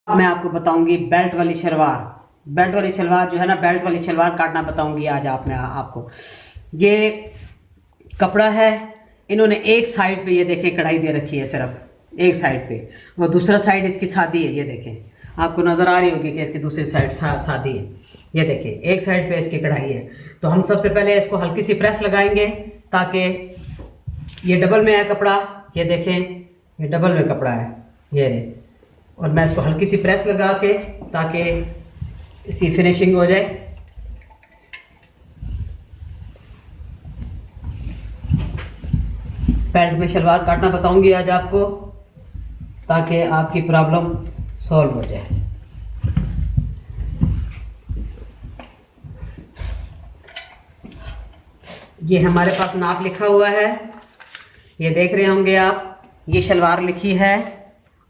मैं आपको बताऊंगी बेल्ट वाली शलवार। बेल्ट वाली शलवार जो है ना, बेल्ट वाली शलवार काटना बताऊंगी आज आपको। ये कपड़ा है, इन्होंने एक साइड पे ये देखें कढ़ाई दे रखी है, सिर्फ एक साइड पे, और दूसरा साइड इसकी सादी है। ये देखें, आपको नजर आ रही होगी कि इसकी दूसरी साइड सादी है। ये देखें, एक साइड पे इसकी कढ़ाई है। तो हम सबसे पहले इसको हल्की सी प्रेस लगाएंगे ताकि ये डबल में है कपड़ा। ये देखें, ये डबल में कपड़ा है ये, और मैं इसको हल्की सी प्रेस लगा के ताकि इसकी फिनिशिंग हो जाए। पैंट में शलवार काटना बताऊंगी आज आपको ताकि आपकी प्रॉब्लम सॉल्व हो जाए। ये हमारे पास नाप लिखा हुआ है, ये देख रहे होंगे आप। ये शलवार लिखी है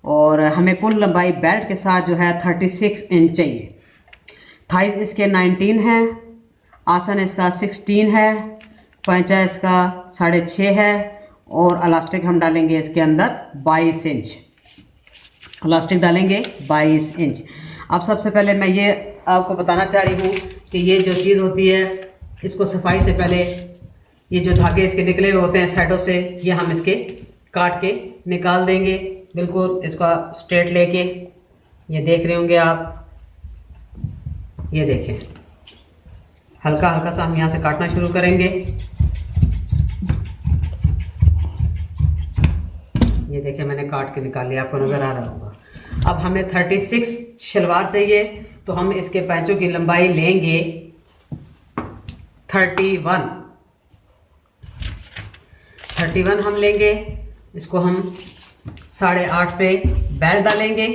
और हमें कुल लंबाई बेल्ट के साथ जो है 36 इंच चाहिए। थाइज इसके 19 है, आसन इसका 16 है, पैंचा इसका 6.5 है, और इलास्टिक हम डालेंगे इसके अंदर 22 इंच। इलास्टिक डालेंगे 22 इंच। अब सबसे पहले मैं ये आपको बताना चाह रही हूँ कि ये जो चीज़ होती है, इसको सफाई से पहले ये जो धागे इसके निकले हुए होते हैं साइडों से, ये हम इसके काट के निकाल देंगे बिल्कुल इसका स्ट्रेट लेके। ये देख रहे होंगे आप, ये देखें, हल्का हल्का सा हम यहाँ से काटना शुरू करेंगे। ये देखें, मैंने काट के निकाल लिया, आपको नजर आ रहा होगा। अब हमें 36 शलवार चाहिए, तो हम इसके पैंचों की लंबाई लेंगे 31 हम लेंगे। इसको हम 8.5 पे बेल्ट डालेंगे,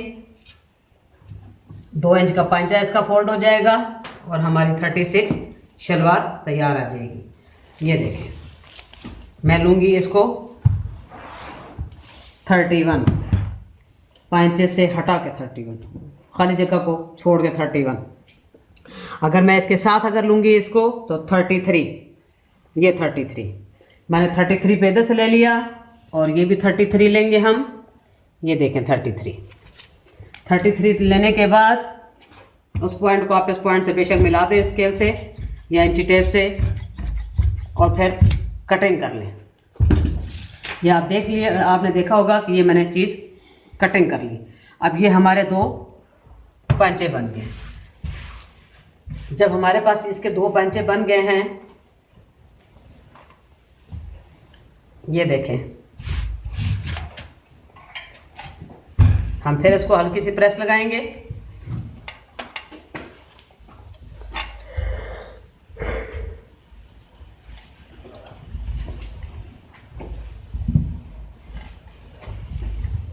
2 इंच का पैंचा इसका फोल्ड हो जाएगा और हमारी 36 शलवार तैयार आ जाएगी। ये देखें, मैं लूंगी इसको 31, पैंचे से हटा के 31, खाली जगह को छोड़ के 31। अगर मैं इसके साथ अगर लूंगी इसको तो 33, ये 33 मैंने 33 पे इधर से ले लिया, और ये भी 33 लेंगे हम। ये देखें 33 लेने के बाद उस पॉइंट को आप इस पॉइंट से बेशक मिला दें स्केल से या इंची टेप से, और फिर कटिंग कर लें। ये आप देख लिए, आपने देखा होगा कि ये मैंने चीज़ कटिंग कर ली। अब ये हमारे 2 पैंचे बन गए। जब हमारे पास इसके 2 पैंचे बन गए हैं, ये देखें, हम फिर इसको हल्की सी प्रेस लगाएंगे।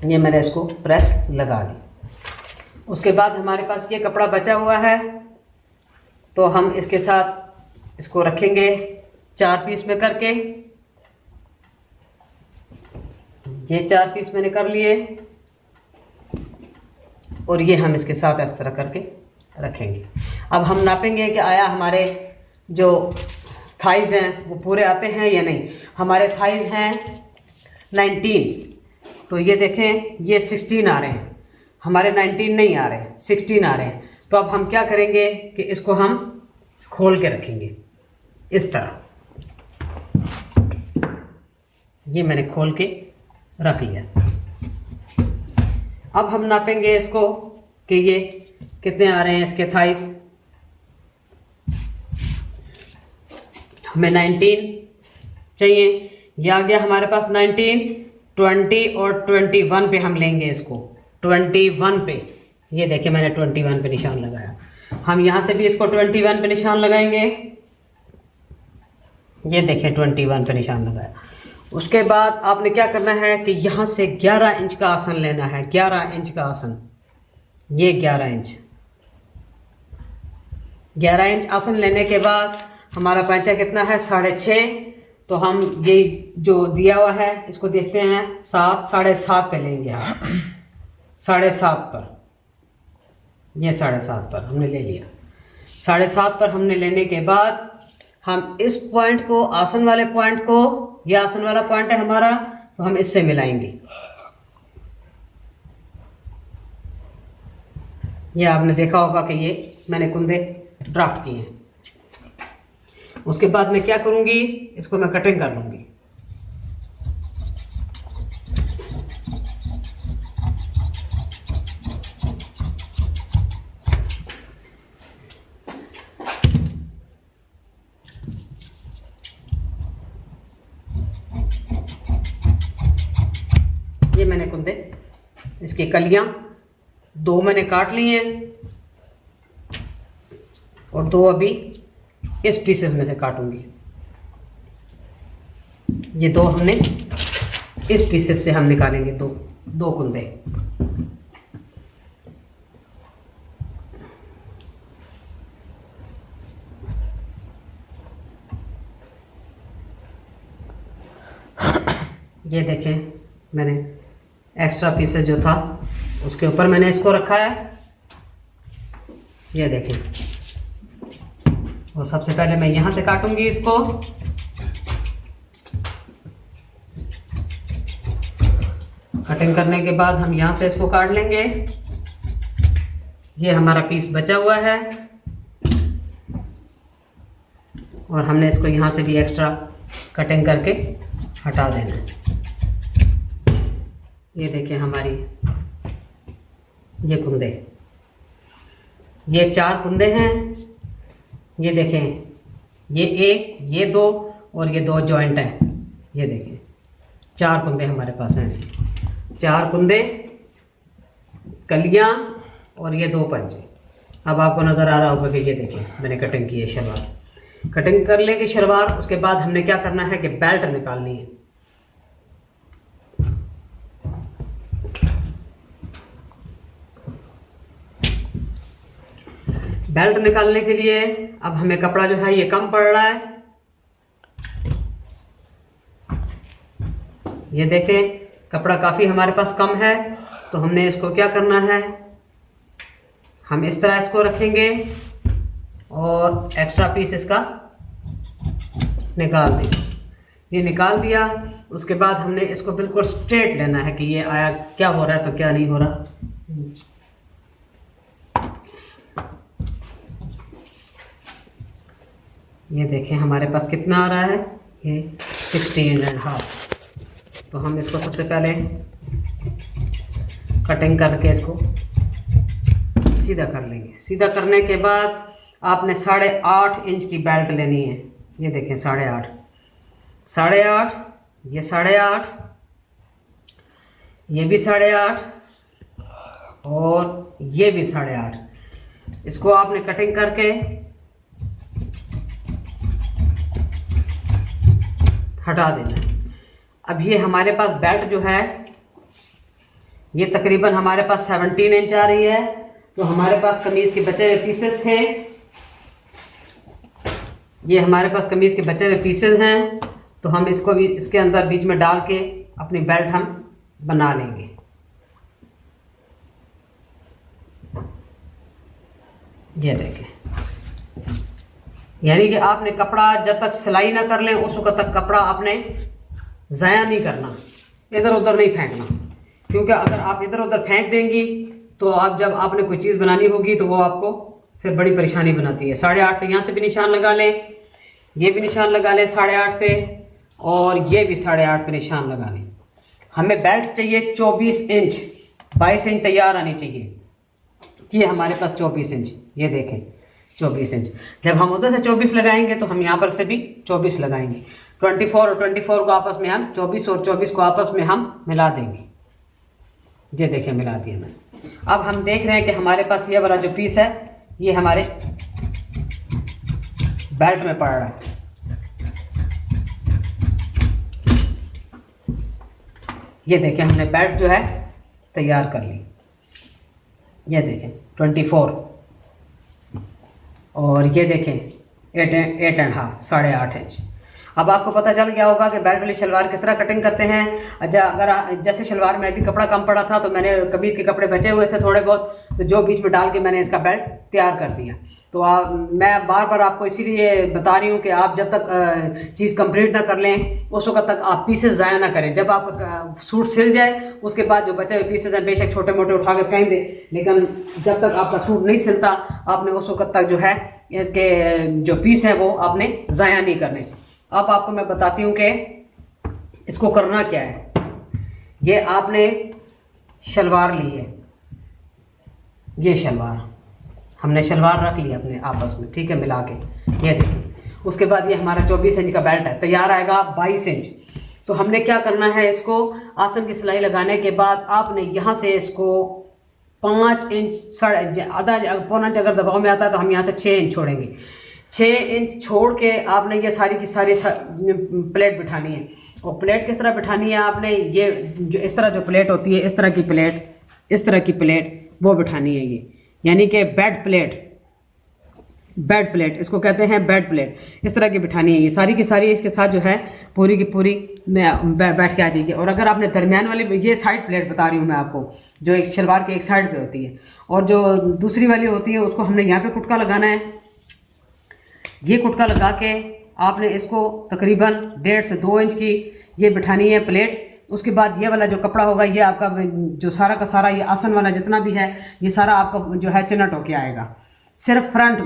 ये मैंने इसको प्रेस लगा ली। उसके बाद हमारे पास ये कपड़ा बचा हुआ है, तो हम इसके साथ इसको रखेंगे 4 पीस में करके। ये 4 पीस मैंने कर लिए, और ये हम इसके साथ इस तरह करके रखेंगे। अब हम नापेंगे कि आया हमारे जो थाइज हैं वो पूरे आते हैं या नहीं। हमारे थाइज हैं 19, तो ये देखें, ये 16 आ रहे हैं, हमारे 19 नहीं आ रहे, 16 आ रहे हैं। तो अब हम क्या करेंगे कि इसको हम खोल के रखेंगे इस तरह। ये मैंने खोल के रख लिया। अब हम नापेंगे इसको कि ये कितने आ रहे हैं इसके थाइस। हमें 19 चाहिए, ये आ गया हमारे पास 19, 20 और 21 पे हम लेंगे इसको। 21 पे, ये देखिए मैंने 21 पे निशान लगाया। हम यहाँ से भी इसको 21 पे निशान लगाएंगे। ये देखिए 21 पे निशान लगाया। उसके बाद आपने क्या करना है कि यहाँ से 11 इंच का आसन लेना है। 11 इंच का आसन, ये 11 इंच आसन लेने के बाद हमारा पैंचा कितना है 6.5। तो हम ये जो दिया हुआ है इसको देखते हैं 7, 7.5 पे लेंगे हम। 7.5 पर, ये 7.5 पर हमने ले लिया। 7.5 पर हमने लेने के बाद हम इस पॉइंट को, आसन वाले पॉइंट को, ये आसन वाला पॉइंट है हमारा, तो हम इससे मिलाएंगे। ये आपने देखा होगा कि ये मैंने कुंदे ड्राफ्ट किए हैं। उसके बाद मैं क्या करूँगी, इसको मैं कटिंग कर लूँगी। ये मैंने कुंदे, इसकी कलियां 2 मैंने काट ली हैं और 2 अभी इस पीसेस में से काटूंगी। ये 2 हमने इस पीसेस से हम निकालेंगे, 2 कुंदे। ये देखें, मैंने एक्स्ट्रा पीसेस जो था उसके ऊपर मैंने इसको रखा है। ये देखें, और सबसे पहले मैं यहां से काटूंगी इसको। कटिंग करने के बाद हम यहां से इसको काट लेंगे। ये हमारा पीस बचा हुआ है और हमने इसको यहां से भी एक्स्ट्रा कटिंग करके हटा देना है। ये देखिए हमारी ये कुंदे, ये 4 कुंदे हैं। ये देखें, ये 1, ये 2 और ये 2 जॉइंट हैं। ये देखें 4 कुंदे हमारे पास हैं। ऐसे 4 कुंदे, कलियां और ये 2 पंजे। अब आपको नज़र आ रहा होगा कि ये देखें मैंने कटिंग की है शलवार। कटिंग कर लेंगे शलवार। उसके बाद हमने क्या करना है कि बेल्ट निकालनी है। बेल्ट निकालने के लिए अब हमें कपड़ा जो है ये कम पड़ रहा है। ये देखें कपड़ा काफ़ी हमारे पास कम है, तो हमने इसको क्या करना है, हम इस तरह इसको रखेंगे और एक्स्ट्रा पीस इसका निकाल देंगे। ये निकाल दिया। उसके बाद हमने इसको बिल्कुल स्ट्रेट लेना है कि ये आया क्या हो रहा है तो क्या नहीं हो रहा। ये देखें हमारे पास कितना आ रहा है, ये 16.5। तो हम इसको सबसे पहले कटिंग करके इसको सीधा कर लेंगे। सीधा करने के बाद आपने 8.5 इंच की बेल्ट लेनी है। ये देखें 8.5, 8.5, ये 8.5, ये भी 8.5 और ये भी 8.5। इसको आपने कटिंग करके हटा देना है। अब ये हमारे पास बेल्ट जो है ये तकरीबन हमारे पास 17 इंच आ रही है। तो हमारे पास कमीज के बचे हुए पीसेस थे, ये हमारे पास कमीज के बचे हुए पीसेस हैं। तो हम इसको भी इसके अंदर बीच में डाल के अपनी बेल्ट हम बना लेंगे। ये देखें, यानी कि आपने कपड़ा जब तक सिलाई ना कर लें उस वक्त तक कपड़ा आपने ज़ाया नहीं करना, इधर उधर नहीं फेंकना। क्योंकि अगर आप इधर उधर फेंक देंगी तो आप जब आपने कोई चीज़ बनानी होगी तो वो आपको फिर बड़ी परेशानी बनाती है। 8.5 पे यहाँ से भी निशान लगा लें, ये भी निशान लगा लें 8.5 पे, और ये भी 8.5 पे निशान लगा लें। हमें बेल्ट चाहिए 24 इंच, 22 इंच तैयार आनी चाहिए। ये हमारे पास 24 इंच, ये देखें 24 इंच। जब हम उधर से 24 लगाएंगे तो हम यहाँ पर से भी 24 लगाएंगे। 24 और 24 को आपस में हम 24 और 24 को आपस में हम मिला देंगे। ये देखें मिला दिया मैंने। अब हम देख रहे हैं कि हमारे पास ये वाला जो पीस है ये हमारे बेल्ट में पड़ रहा है। ये देखें हमने बेल्ट जो है तैयार कर ली। ये देखें 24 और ये देखें 8.5, 8.5 इंच। अब आपको पता चल गया होगा कि बेल्ट वाली शलवार किस तरह कटिंग करते हैं। अच्छा, अगर जैसे शलवार में भी कपड़ा कम पड़ा था तो मैंने कमीज के कपड़े बचे हुए थे थोड़े बहुत, तो जो बीच में डाल के मैंने इसका बेल्ट तैयार कर दिया। तो मैं बार बार आपको इसीलिए बता रही हूँ कि आप जब तक चीज़ कंप्लीट ना कर लें उस वक्त तक आप पीसेस ज़ाया ना करें। जब आपका सूट सिल जाए उसके बाद जो बचे हुए पीसेस हैं बेशक छोटे मोटे उठा कर फेंक दें, लेकिन जब तक आपका सूट नहीं सिलता आपने उस वक्त तक जो है इसके जो पीस है वो आपने ज़ाया नहीं करने। अब आपको मैं बताती हूँ कि इसको करना क्या है। ये आपने शलवार ली है, ये शलवार हमने शलवार रख ली अपने आपस में, ठीक है, मिला के। ये देखिए, उसके बाद ये हमारा 24 इंच का बेल्ट है, तैयार आएगा 22 इंच। तो हमने क्या करना है, इसको आसन की सिलाई लगाने के बाद आपने यहाँ से इसको 5 इंच आधा पौना इंच अगर दबाव में आता है तो हम यहाँ से 6 इंच छोड़ेंगे। 6 इंच छोड़ के आपने ये सारी की सारी प्लेट बिठानी है। और प्लेट किस तरह बिठानी है आपने, ये जो इस तरह जो प्लेट होती है, इस तरह की प्लेट, इस तरह की प्लेट वो बिठानी है। ये यानी कि बेड प्लेट, बेड प्लेट इसको कहते हैं, बेड प्लेट इस तरह की बिठानी है। ये सारी की सारी इसके साथ जो है पूरी की पूरी बैठ के आ जाएगी। और अगर आपने दरमियान वाली, ये साइड प्लेट बता रही हूँ मैं आपको, जो एक शलवार की एक साइड पे होती है, और जो दूसरी वाली होती है उसको हमने यहाँ पे कुटका लगाना है। ये कुटका लगा के आपने इसको तकरीबन 1.5 से 2 इंच की ये बिठानी है प्लेट। उसके बाद ये वाला जो कपड़ा होगा, ये आपका जो सारा का सारा ये आसन वाला जितना भी है, ये सारा आपका जो है चिनट होके आएगा। सिर्फ फ्रंट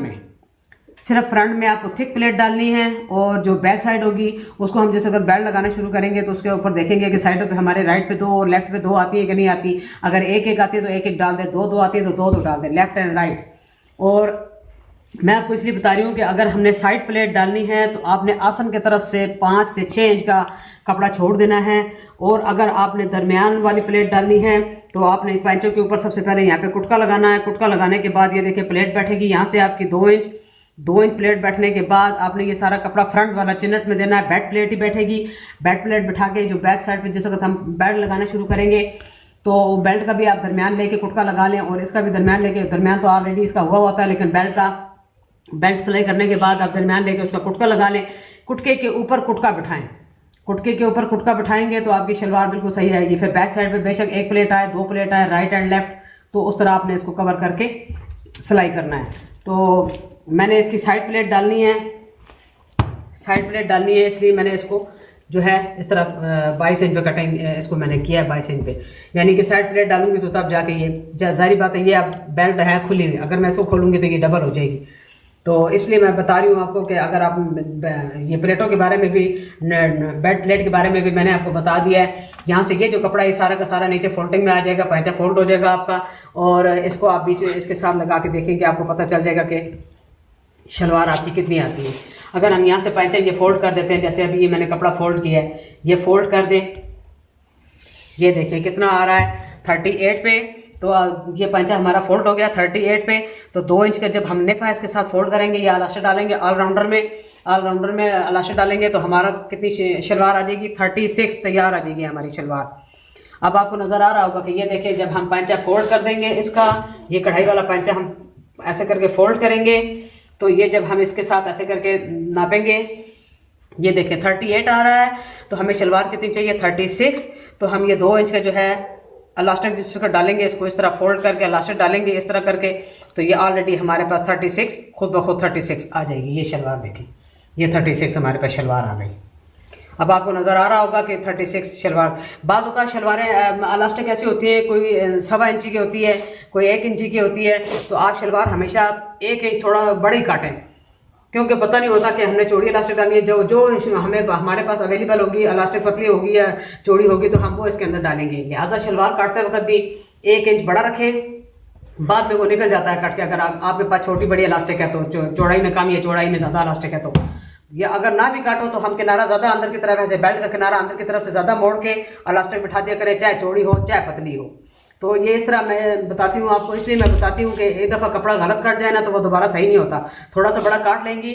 में आपको थिक प्लेट डालनी है। और जो बैक साइड होगी उसको हम जैसे अगर बेल्ट लगाना शुरू करेंगे तो उसके ऊपर देखेंगे कि साइडों पे हमारे राइट पे 2 और लेफ्ट पे 2 आती है कि नहीं आती। अगर एक एक आती है तो एक एक डाल दे, 2 आती है तो 2 डाल दे, लेफ्ट एंड राइट। और मैं आपको इसलिए बता रही हूँ कि अगर हमने साइड प्लेट डालनी है तो आपने आसन की तरफ से 5 से 6 इंच का कपड़ा छोड़ देना है। और अगर आपने दरमियान वाली प्लेट डालनी है तो आपने पैंचों के ऊपर सबसे पहले यहाँ पे कुटका लगाना है। कुटका लगाने के बाद ये देखिए प्लेट बैठेगी यहाँ से आपकी 2 इंच प्लेट बैठने के बाद आपने ये सारा कपड़ा फ्रंट वाला चिनट में देना है। बैक प्लेट ही बैठेगी। बैक प्लेट बिठा के जो बैक साइड पे जिस वक्त हम बेल्ट लगाना शुरू करेंगे तो बेल्ट का भी आप दरमियान लेके कुटका लगा लें, और इसका भी दरमियान लेके, दरमियान तो ऑलरेडी इसका हुआ होता है, लेकिन बेल्ट सिलाई करने के बाद आप दरमियान लेके उसका कुटका लगा लें। कुटके के ऊपर कुटका बिठाएं। कुटके के ऊपर कुटका बिठाएंगे तो आपकी शलवार बिल्कुल सही आएगी। फिर बैक साइड पे बेशक 1 प्लेट आए, 2 प्लेट आए, राइट एंड लेफ्ट, तो उस तरह आपने इसको कवर करके सिलाई करना है। तो मैंने इसकी साइड प्लेट डालनी है, इसलिए मैंने इसको जो है इस तरह 22 इंच पे कटिंग इसको मैंने किया है, 22 इंच पे। यानी कि साइड प्लेट डालूंगी तो तब जाके ये जाहिर बात है, ये अब बेल्ट है खुली हुई, अगर मैं इसको खोलूंगी तो ये डबल हो जाएगी। तो इसलिए मैं बता रही हूँ आपको कि अगर आप ये प्लेटों के बारे में भी, बेड प्लेट के बारे में भी मैंने आपको बता दिया है। यहाँ से ये जो कपड़ा है सारा का सारा नीचे फोल्डिंग में आ जाएगा, पैंचा फोल्ड हो जाएगा आपका, और इसको आप बीच में इसके साथ लगा के देखेंगे, आपको पता चल जाएगा कि शलवार आपकी कितनी आती है। अगर हम यहाँ से पैंचा ये फोल्ड कर देते हैं, जैसे अभी ये मैंने कपड़ा फोल्ड किया है, ये फोल्ड कर दें, ये देखिए कितना आ रहा है 38 पे। तो ये पंचा हमारा फोल्ड हो गया 38 पे। तो 2 इंच का जब हम नेफा इसके साथ फोल्ड करेंगे, ये अलास्टिक डालेंगे ऑलराउंडर में अलास्टिक डालेंगे तो हमारा कितनी शलवार आ जाएगी 36 तैयार आ जाएगी हमारी शलवार। अब आपको नजर आ रहा होगा कि ये देखिए जब हम पंचा फोल्ड कर देंगे इसका, ये कढ़ाई वाला पंचा हम ऐसे करके फोल्ड करेंगे तो ये जब हम इसके साथ ऐसे करके नापेंगे, ये देखिए 38 आ रहा है। तो हमें शलवार कितनी चाहिए 36। तो हम ये 2 इंच का जो है इलास्टिक जिसका डालेंगे, इसको इस तरह फोल्ड करके इलास्टिक डालेंगे इस तरह करके, तो ये ऑलरेडी हमारे पास 36 खुद ब खुद 36 आ जाएगी। ये शलवार देखिए, ये 36 हमारे पास शलवार आ गई। अब आपको नज़र आ रहा होगा कि 36 शलवार। बाज़ औक़ात शलवारें इलास्टिक ऐसी होती है, कोई 1.25 इंची की होती है, कोई 1 इंची की होती है। तो आप शलवार हमेशा एक थोड़ा बड़ी काटें, क्योंकि पता नहीं होता कि हमने चौड़ी इलास्टिक डाली है। जो हमें हमारे पास अवेलेबल होगी, इलास्टिक पतली होगी या चौड़ी होगी तो हम वो इसके अंदर डालेंगे। लिहाजा शलवार काटते वक्त भी 1 इंच बड़ा रखें, बाद में वो निकल जाता है कट के। अगर आपके पास छोटी बड़ी इलास्टिक है तो चौड़ाई में कम या चौड़ाई में ज़्यादा इलास्टिक है तो, या अगर ना भी काटो तो हम किनारा ज़्यादा अंदर की तरफ, ऐसे बेल्ट का किनारा अंदर की तरफ से ज़्यादा मोड़ के इलास्टिक बिठा दिया करें, चाहे चौड़ी हो चाहे पतली हो। तो ये इस तरह मैं बताती हूँ आपको, इसलिए मैं बताती हूँ कि एक दफ़ा कपड़ा गलत कट जाए ना तो वो दोबारा सही नहीं होता। थोड़ा सा बड़ा काट लेंगी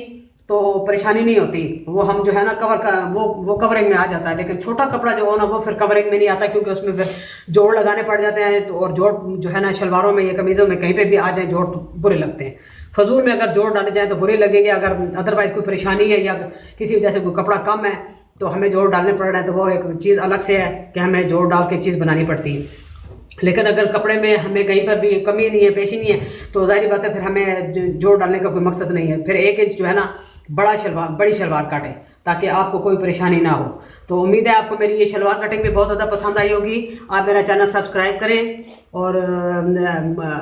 तो परेशानी नहीं होती, वो हम जो है ना कवर का वो कवरिंग में आ जाता है। लेकिन छोटा कपड़ा जो हो ना वो फिर कवरिंग में नहीं आता, क्योंकि उसमें फिर जोड़ लगाने पड़ जाते हैं। तो और जोड़ जो है ना शलवारों में या कमीज़ों में कहीं पे भी आ जाए जोड़ बुरे लगते हैं। फजूल में अगर जोड़ डाले जाए तो बुरे लगेंगे। अगर अदरवाइज कोई परेशानी है या किसी वजह से कोई कपड़ा कम है तो हमें जोड़ डालने पड़ रहे हैं, तो वो एक चीज़ अलग से है कि हमें जोड़ डाल के चीज़ बनानी पड़ती है। लेकिन अगर कपड़े में हमें कहीं पर भी कमी नहीं है, पेशी नहीं है, तो जाहिर बात है फिर हमें जोड़ डालने का कोई मकसद नहीं है। फिर 1 इंच जो है ना बड़ी शलवार काटें ताकि आपको कोई परेशानी ना हो। तो उम्मीद है आपको मेरी ये शलवार कटिंग भी बहुत ज़्यादा पसंद आई होगी। आप मेरा चैनल सब्सक्राइब करें और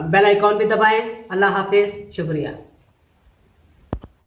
बेल आइकॉन भी दबाएं। अल्लाह हाफिज़, शुक्रिया।